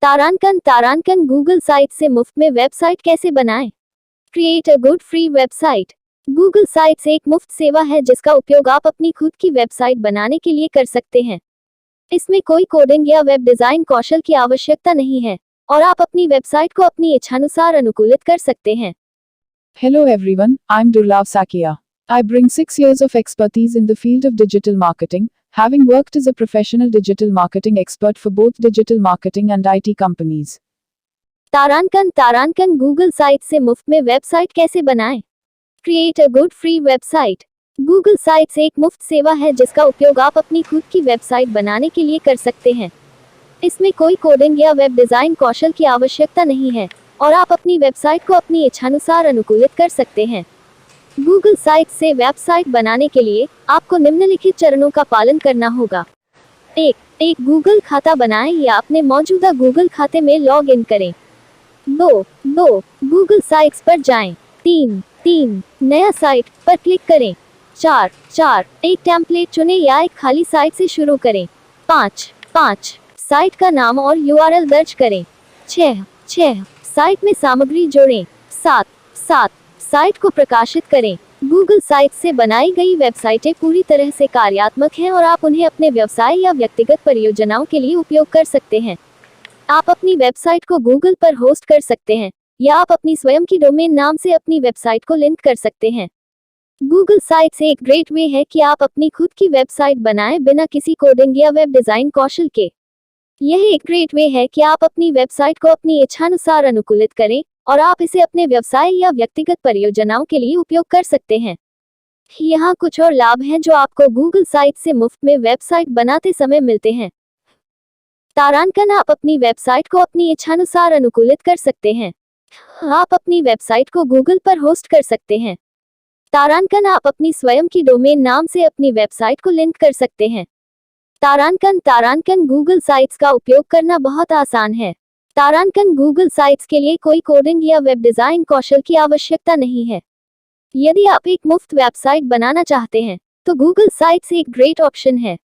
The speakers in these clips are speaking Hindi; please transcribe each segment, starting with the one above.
तारांकन गूगल साइट से मुफ्त में वेबसाइट कैसे बनाएं? Create a good free website. Google sites एक मुफ्त सेवा है जिसका उपयोग आप अपनी खुद की वेबसाइट बनाने के लिए कर सकते हैं। इसमें कोई कोडिंग या वेब डिजाइन कौशल की आवश्यकता नहीं है और आप अपनी वेबसाइट को अपनी इच्छानुसार अनुकूलित कर सकते हैं। Hello everyone, I'm Durlav Sakia. I bring 6 years of expertise in the field of digital marketing, having worked as a professional digital marketing expert for both digital marketing and IT companies. तारांकन गूगल साइट से मुफ्त में वेबसाइट कैसे बनाएं? Create a good free website. Google sites एक मुफ्त सेवा है जिसका उपयोग आप अपनी खुद की वेबसाइट बनाने के लिए कर सकते हैं। इसमें कोई कोडिंग या वेब डिजाइन कौशल की आवश्यकता नहीं है और आप अपनी वेबसाइट को अपनी इच्छानुसार अनुकूलित कर सकते हैं। गूगल साइट से वेबसाइट बनाने के लिए आपको निम्नलिखित चरणों का पालन करना होगा। एक गूगल खाता बनाएं या अपने मौजूदा गूगल खाते में लॉग इन करें। 2 गूगल साइट्स पर जाएं। 3 नया साइट पर क्लिक करें। 4 एक टेम्पलेट चुनें या एक खाली साइट से शुरू करें। 5 साइट का नाम और यूआरएल दर्ज करें। 6 साइट में सामग्री जोड़ें। 7 साइट को प्रकाशित करें। गूगल साइट से बनाई गई वेबसाइटें पूरी तरह से कार्यात्मक हैं और आप उन्हें अपने व्यवसाय या व्यक्तिगत परियोजनाओं के लिए उपयोग कर सकते हैं। आप अपनी वेबसाइट को गूगल पर होस्ट कर सकते हैं या आप अपनी स्वयं की डोमेन नाम से अपनी वेबसाइट को लिंक कर सकते हैं। गूगल साइट्स एक ग्रेट वे है कि आप अपनी खुद की वेबसाइट बनाएं बिना किसी कोडिंग या वेब डिजाइन कौशल के। यह एक ग्रेट वे है कि आप अपनी वेबसाइट को अपनी इच्छानुसार अनुकूलित करें और आप इसे अपने व्यवसाय या व्यक्तिगत परियोजनाओं के लिए उपयोग कर सकते हैं। यहाँ कुछ और लाभ हैं जो आपको गूगल साइट से मुफ्त में वेबसाइट बनाते समय मिलते हैं। तारांकन आप अपनी वेबसाइट को अपनी इच्छानुसार अनुकूलित कर सकते हैं। आप अपनी वेबसाइट को गूगल पर होस्ट कर सकते हैं। तारांकन आप अपनी स्वयं की डोमेन नाम से अपनी वेबसाइट को लिंक कर सकते हैं। तारांकन गूगल साइट्स का उपयोग करना बहुत आसान है। तारांकन गूगल साइट्स के लिए कोई कोडिंग या वेब डिजाइन कौशल की आवश्यकता नहीं है। यदि आप एक मुफ्त वेबसाइट बनाना चाहते हैं तो गूगल साइट्स एक ग्रेट ऑप्शन है।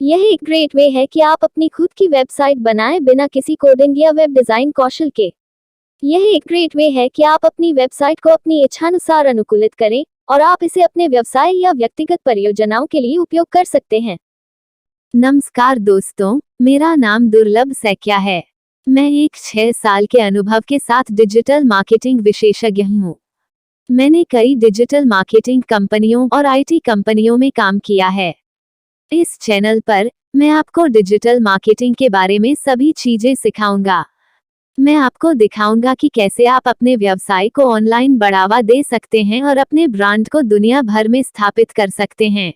यह एक ग्रेट वे है कि आप अपनी खुद की वेबसाइट बनाएं बिना किसी कोडिंग या वेब डिजाइन कौशल के। यह एक ग्रेट वे है कि आप अपनी वेबसाइट को अपनी इच्छानुसार अनुकूलित करें और आप इसे अपने व्यवसाय या व्यक्तिगत परियोजनाओं के लिए उपयोग कर सकते हैं। नमस्कार दोस्तों, मेरा नाम दुर्लभ सैकिया है। मैं एक 6 साल के अनुभव के साथ डिजिटल मार्केटिंग विशेषज्ञ हूँ। मैंने कई डिजिटल मार्केटिंग कंपनियों और आईटी कंपनियों में काम किया है। इस चैनल पर मैं आपको डिजिटल मार्केटिंग के बारे में सभी चीजें सिखाऊंगा। मैं आपको दिखाऊंगा कि कैसे आप अपने व्यवसाय को ऑनलाइन बढ़ावा दे सकते हैं और अपने ब्रांड को दुनिया भर में स्थापित कर सकते हैं।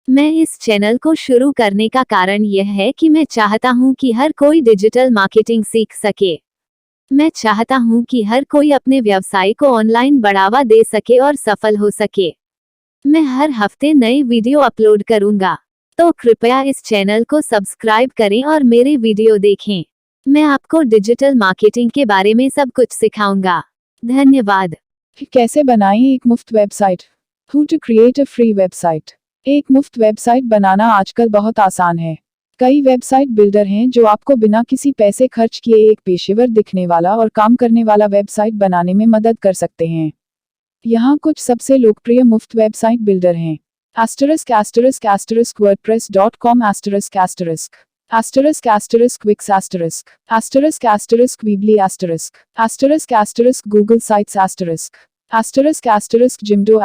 मैं इस चैनल को शुरू करने का कारण यह है कि मैं चाहता हूं कि हर कोई डिजिटल मार्केटिंग सीख सके। मैं चाहता हूं कि हर कोई अपने व्यवसाय को ऑनलाइन बढ़ावा दे सके और सफल हो सके। मैं हर हफ्ते नए वीडियो अपलोड करूंगा, तो कृपया इस चैनल को सब्सक्राइब करें और मेरे वीडियो देखें। मैं आपको डिजिटल मार्केटिंग के बारे में सब कुछ सिखाऊंगा। धन्यवाद। कैसे बनाएं एक मुफ्त website? How to create a free website? एक मुफ्त वेबसाइट बनाना आजकल बहुत आसान है। कई वेबसाइट बिल्डर हैं जो आपको बिना किसी पैसे खर्च किए एक पेशेवर दिखने वाला और काम करने वाला वेबसाइट बनाने में मदद कर सकते हैं। यहाँ कुछ सबसे लोकप्रिय मुफ्त वेबसाइट बिल्डर हैं। ****wordpress.com ****wix ****weebly ****Google Sites ****Jimdo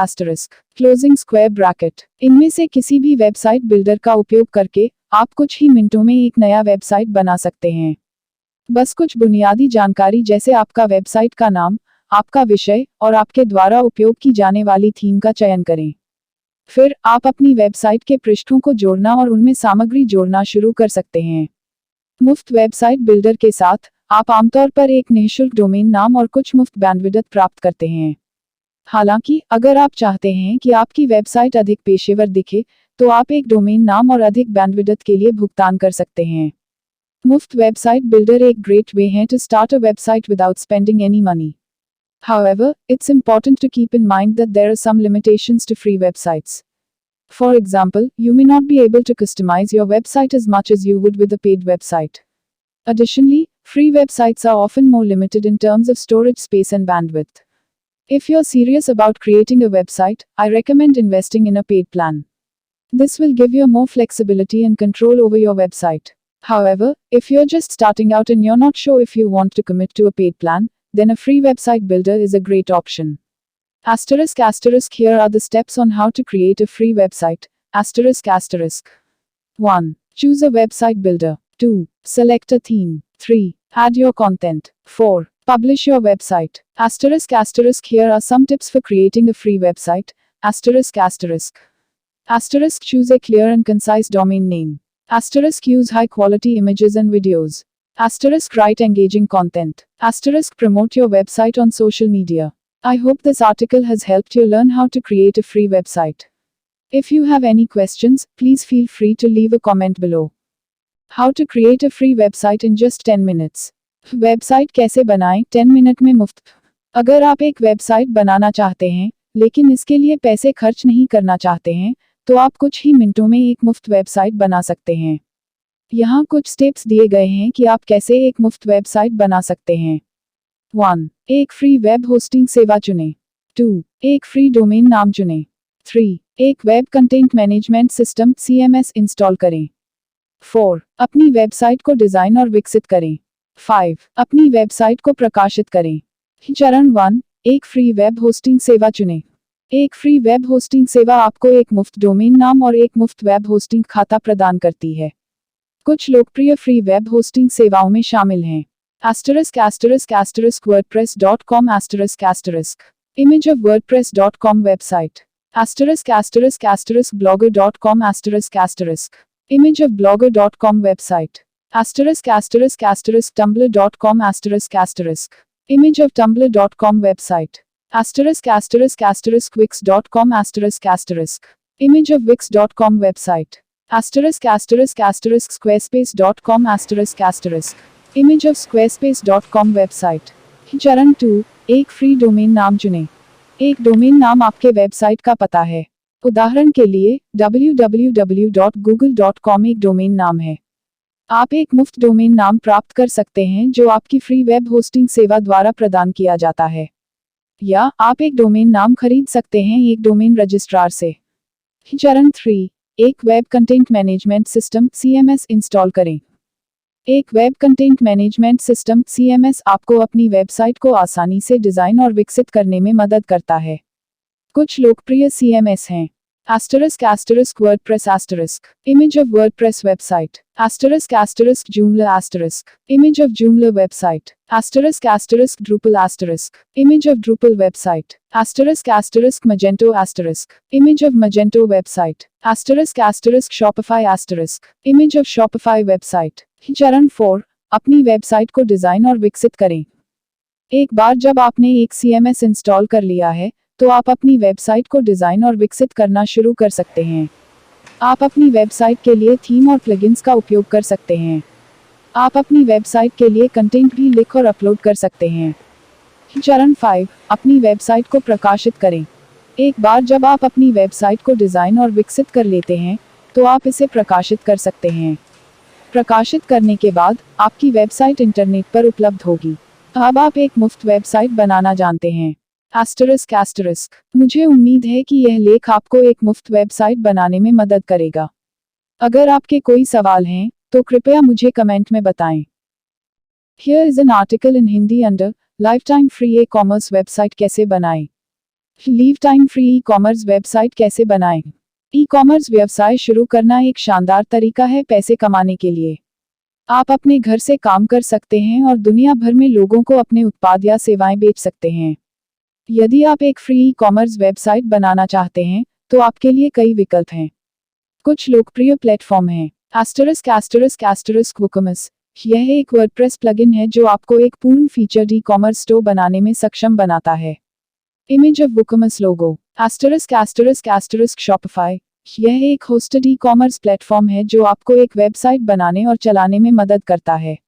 closing square bracket. इनमें से किसी भी वेबसाइट बिल्डर का उपयोग करके आप कुछ ही मिनटों में एक नया वेबसाइट बना सकते हैं। बस कुछ बुनियादी जानकारी जैसे आपका वेबसाइट का नाम, आपका विषय और आपके द्वारा उपयोग की जाने वाली थीम का चयन करें। फिर आप अपनी वेबसाइट के पृष्ठों को जोड़ना और उनमें सामग्री जोड़ना शुरू कर सकते हैं। मुफ्त वेबसाइट बिल्डर के साथ आप आमतौर पर एक निःशुल्क डोमेन नाम और कुछ मुफ्त बैंडविड्थ प्राप्त करते हैं। हालांकि अगर आप चाहते हैं कि आपकी वेबसाइट अधिक पेशेवर दिखे, तो आप एक डोमेन नाम और अधिक बैंडविड्थ के लिए भुगतान कर सकते हैं। मुफ्त वेबसाइट बिल्डर एक ग्रेट वे है to start a website without spending any money. However, it's important to keep in mind that there are some limitations to free websites. For example, you may not be able to customize your website as much as you would with a paid website. Additionally, Free websites are often more limited in terms of storage space and bandwidth. If you're serious about creating a website, I recommend investing in a paid plan. This will give you more flexibility and control over your website. However, if you're just starting out and you're not sure if you want to commit to a paid plan, then a free website builder is a great option. Here are the steps on how to create a free website. 1. Choose a website builder. 2. Select a theme. 3. Add your content. 4. Publish your website. Here are some tips for creating a free website. Choose a clear and concise domain name. Use high quality images and videos. Write engaging content. Promote your website on social media. I hope this article has helped you learn how to create a free website. If you have any questions, please feel free to leave a comment below. How to create a free website in just 10 minutes. Website कैसे बनाएं 10 मिनट में मुफ्त। अगर आप एक वेबसाइट बनाना चाहते हैं, लेकिन इसके लिए पैसे खर्च नहीं करना चाहते हैं, तो आप कुछ ही मिनटों में एक मुफ्त वेबसाइट बना सकते हैं। यहाँ कुछ स्टेप्स दिए गए हैं कि आप कैसे एक मुफ्त वेबसाइट बना सकते हैं। 1. एक फ्री वेब होस्टिंग सेवा चुनें। 2. एक फ्री डोमेन नाम चुनें। 3. एक web content management system CMS install करें। 4. अपनी वेबसाइट को डिजाइन और विकसित करें। 5. अपनी वेबसाइट को प्रकाशित करें। चरण 1. एक फ्री वेब होस्टिंग सेवा चुनें। एक फ्री वेब होस्टिंग सेवा आपको एक मुफ्त डोमेन नाम और एक मुफ्त वेब होस्टिंग खाता प्रदान करती है। कुछ लोकप्रिय फ्री वेब होस्टिंग सेवाओं में शामिल हैं ****wordpress.com image of wordpress.com website ***blogger.com image of blogger.com website ***tumblr.com image of tumblr.com website ***wix.com image of wix.com website ***squarespace.com image of squarespace.com website। चरण 2. एक फ्री डोमेन नाम चुनें। एक डोमेन नाम आपके वेबसाइट का पता है। उदाहरण के लिए www.google.com एक डोमेन नाम है। आप एक मुफ्त डोमेन नाम प्राप्त कर सकते हैं जो आपकी फ्री वेब होस्टिंग सेवा द्वारा प्रदान किया जाता है, या आप एक डोमेन नाम खरीद सकते हैं एक डोमेन रजिस्ट्रार से। चरण 3. एक web content management system CMS install करें। एक web content management system CMS आपको अपनी वेबसाइट को आसानी से डिजाइन और विकसित करने में मदद करता है। कुछ लोकप्रिय CMS हैं ***WordPress image of WordPress website ***Joomla image of Joomla website ***Drupal image of Drupal website ***Magento image of Magento website ***Shopify image of Shopify website। चरण 4. अपनी वेबसाइट को डिजाइन और विकसित करें। एक बार जब आपने एक CMS इंस्टॉल कर लिया है, तो आप अपनी वेबसाइट को डिजाइन और विकसित करना शुरू कर सकते हैं। आप अपनी वेबसाइट के लिए थीम और प्लगइन्स का उपयोग कर सकते हैं। आप अपनी वेबसाइट के लिए कंटेंट भी लिख और अपलोड कर सकते हैं। चरण 5. अपनी वेबसाइट को प्रकाशित करें। एक बार जब आप अपनी वेबसाइट को डिजाइन और विकसित कर लेते हैं, तो आप इसे प्रकाशित कर सकते हैं। प्रकाशित करने के बाद आपकी वेबसाइट इंटरनेट पर उपलब्ध होगी। अब आप एक मुफ्त वेबसाइट बनाना जानते हैं। मुझे उम्मीद है कि यह लेख आपको एक मुफ्त वेबसाइट बनाने में मदद करेगा। अगर आपके कोई सवाल हैं, तो कृपया मुझे कमेंट में बताएं। Here is an article in Hindi under Lifetime Free E-commerce website कैसे बनाएं। Lifetime Free E-commerce वेबसाइट कैसे बनाएं। ई-कॉमर्स व्यवसाय शुरू करना एक शानदार तरीका है पैसे कमाने के लिए। आप अपने घर से काम कर सकते हैं और दुनिया भर में लोगों को अपने उत्पाद या सेवाएं बेच सकते हैं। यदि आप एक फ्री ई-कॉमर्स वेबसाइट बनाना चाहते हैं, तो आपके लिए कई विकल्प हैं। कुछ लोकप्रिय प्लेटफॉर्म हैं WooCommerce। यह एक वर्डप्रेस प्लगइन है जो आपको एक पूर्ण फीचर्ड ई-कॉमर्स स्टोर बनाने में सक्षम बनाता है। Image of WooCommerce logo Shopify। यह एक होस्टेड ई-कॉमर्स प्लेटफॉर्म है जो आपको एक वेबसाइट बनाने और चलाने में मदद करता है।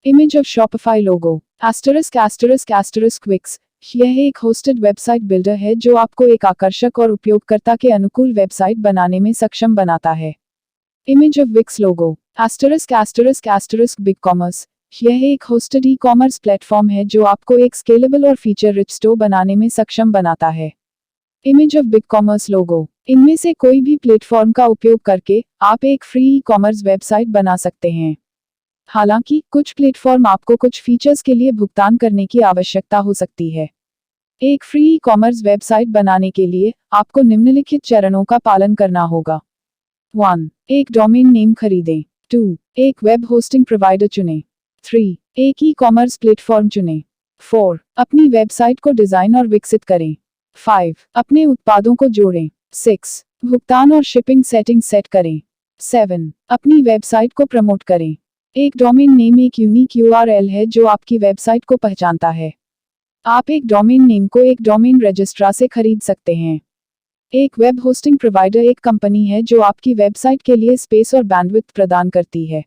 Image of Shopify logo Wix। यह एक होस्टेड वेबसाइट बिल्डर है जो आपको एक आकर्षक और उपयोगकर्ता के अनुकूल वेबसाइट बनाने में सक्षम बनाता है। Image of Wix logo BigCommerce। यह एक होस्टेड ई-कॉमर्स प्लेटफॉर्म है जो आपको एक स्केलेबल और फीचर रिच स्टोर बनाने में सक्षम बनाता है। इमेज ऑफ BigCommerce लोगो। इनमें से कोई भी प्लेटफॉर्म का उपयोग करके आप एक फ्री ई-कॉमर्स वेबसाइट बना सकते हैं। हालांकि कुछ प्लेटफॉर्म आपको कुछ फीचर्स के लिए भुगतान करने की आवश्यकता हो सकती है। एक फ्री ई-कॉमर्स वेबसाइट बनाने के लिए आपको निम्नलिखित चरणों का पालन करना होगा। 1. एक डोमेन नेम खरीदें। 2. एक वेब होस्टिंग प्रोवाइडर चुनें। 3. एक ई-कॉमर्स प्लेटफॉर्म चुनें। 4. अपनी वेबसाइट को डिजाइन और विकसित करें। 5. अपने उत्पादों को जोड़ें। 6. भुगतान और शिपिंग सेटिंग सेट करें। 7. अपनी वेबसाइट को प्रमोट करें। एक डोमेन नेम एक यूनिक URL है जो आपकी वेबसाइट को पहचानता है। आप एक डोमेन नेम को एक डोमेन रजिस्ट्रार से खरीद सकते हैं। एक वेब होस्टिंग प्रोवाइडर एक कंपनी है जो आपकी वेबसाइट के लिए स्पेस और बैंडविड्थ प्रदान करती है।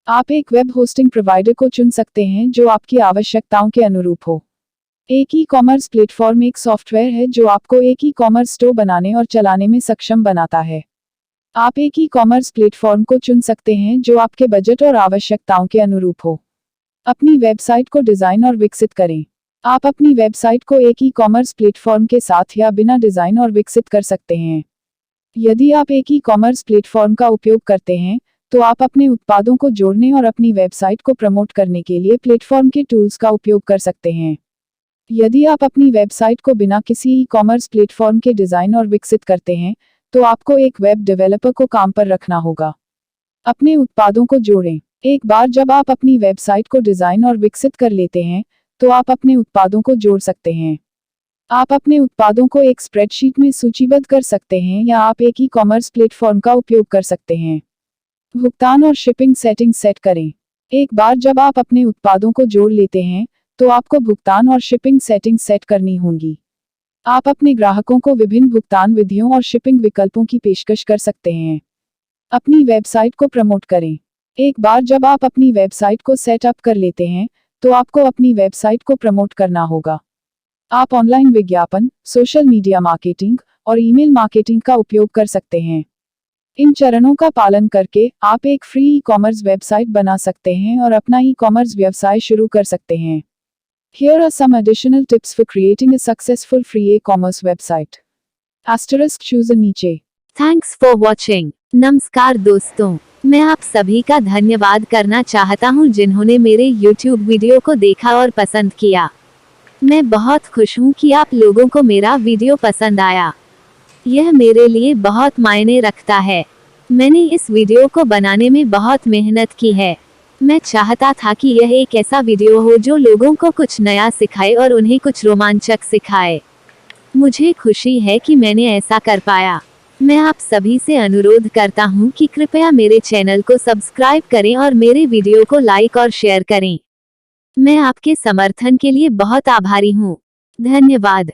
आप एक वेब होस्टिंग प्रोवाइडर को चुन सकते हैं जो आपकी आवश्यकताओं के अनुरूप हो। एक ई-कॉमर्स प्लेटफॉर्म एक सॉफ्टवेयर है जो आपको एक ई-कॉमर्स स्टोर बनाने और चलाने में सक्षम बनाता है। आप एक ई-कॉमर्स प्लेटफॉर्म को चुन सकते हैं जो आपके बजट और आवश्यकताओं के अनुरूप हो। अपनी वेबसाइट को डिजाइन और विकसित करें। आप अपनी वेबसाइट को एक ई-कॉमर्स प्लेटफॉर्म के साथ या बिना डिजाइन और विकसित कर सकते हैं। यदि आप एक ई-कॉमर्स प्लेटफॉर्म का उपयोग करते हैं, तो आप अपने उत्पादों को जोड़ने और अपनी वेबसाइट को प्रमोट करने के लिए प्लेटफॉर्म के टूल्स का उपयोग कर सकते हैं। यदि आप अपनी वेबसाइट को बिना किसी ई-कॉमर्स प्लेटफॉर्म के डिजाइन और विकसित करते हैं, तो आपको एक वेब डेवलपर को काम पर रखना होगा। अपने उत्पादों को जोड़ें। एक बार जब आप अपनी वेबसाइट को डिजाइन और विकसित कर लेते हैं, तो आप अपने उत्पादों को जोड़ सकते हैं। आप अपने उत्पादों को एक स्प्रेडशीट में सूचीबद्ध कर सकते हैं या आप एक ई-कॉमर्स प्लेटफॉर्म का उपयोग कर सकते हैं। भुगतान और शिपिंग सेटिंग सेट करें। एक बार जब आप अपने उत्पादों को जोड़ लेते हैं, तो आपको भुगतान और शिपिंग सेटिंग सेट करनी होंगी। आप अपने ग्राहकों को विभिन्न भुगतान विधियों और शिपिंग विकल्पों की पेशकश कर सकते हैं। अपनी वेबसाइट को प्रमोट करें। एक बार जब आप अपनी वेबसाइट को सेटअप कर लेते हैं, तो आपको अपनी वेबसाइट को प्रमोट करना होगा। आप ऑनलाइन विज्ञापन, सोशल मीडिया मार्केटिंग और ईमेल मार्केटिंग का उपयोग कर सकते हैं। इन चरणों का पालन करके आप एक फ्री ई-कॉमर्स वेबसाइट बना सकते हैं और अपना ई-कॉमर्स व्यवसाय शुरू कर सकते हैं। Here are some additional tips for creating a successful free e-commerce website. Asterisk choose नीचे। Thanks for watching. नमस्कार दोस्तों, मैं आप सभी का धन्यवाद करना चाहता हूं जिन्होंने मेरे YouTube वीडियो को देखा और पसंद किया। मैं बहुत खुश हूं कि आप लोगों को मेरा वीडियो पसंद आया। यह मेरे लिए बहुत मायने रखता है। मैंने इस वीडियो को बनाने में बहुत मेहनत की है। मैं चाहता था कि यह एक ऐसा वीडियो हो जो लोगों को कुछ नया सिखाए और उन्हें कुछ रोमांचक सिखाए। मुझे खुशी है कि मैंने ऐसा कर पाया। मैं आप सभी से अनुरोध करता हूं कि कृपया मेरे चैनल को सब्सक्राइब करें और मेरे वीडियो को लाइक और शेयर करें। मैं आपके समर्थन के लिए बहुत आभारी हूं। धन्यवाद।